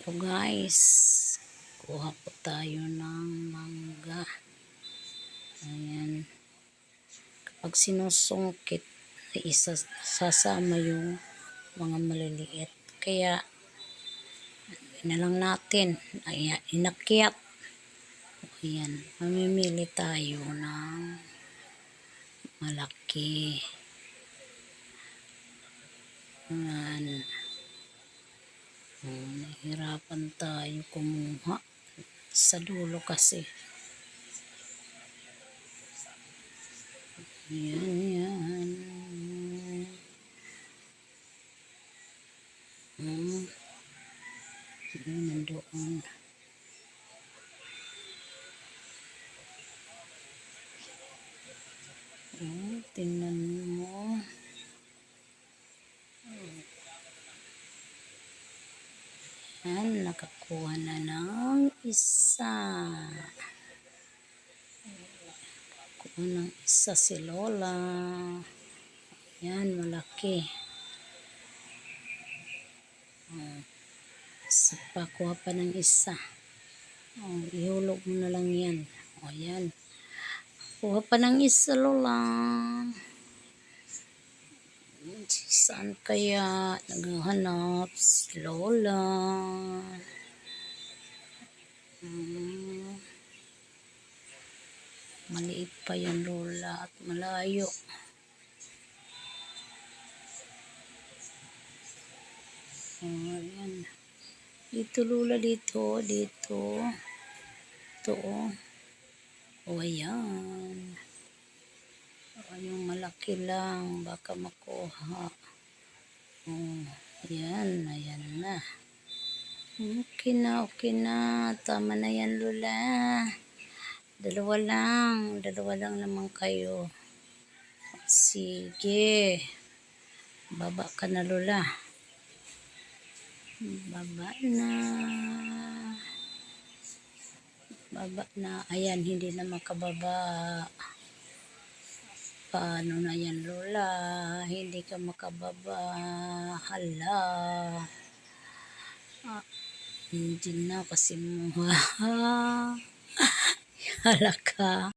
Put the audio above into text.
So guys, kuha po tayo ng mangga. Ayan. Kapag sinusungkit, ay sasama yung mga maliliit. Kaya, na lang natin. Ayan, inakyat. Ayan, mamimili tayo ng malaki. Ayan. Nahihirapan tayo kumuha sa dulo kasi. Yan, yan. Yan, nandoon. Tingnan mo. Yan, nakakuha na ng isa. Kuha ng isa si Lola. Yan, malaki. Kuha pa ng isa. Ihulog mo na lang yan. Yan. Kuha pa ng isa, Lola. Saan kaya naghahanap si Lola? Maliit pa yan, Lola, at malayo. Ayan. Dito, Lola, dito. Dito. Ito, ayan. Yung malaki lang, baka makuha. Ayan, ayan na. Okay na, okay na. Tama na yan, Lola. Dalawa lang naman kayo. Sige. Baba ka na, Lola. Baba na. Baba na. Ayan, hindi na makababa. Paano na yan, Lola? Hindi ka makababa. Hala. Hindi na kasi mo. Hala ka.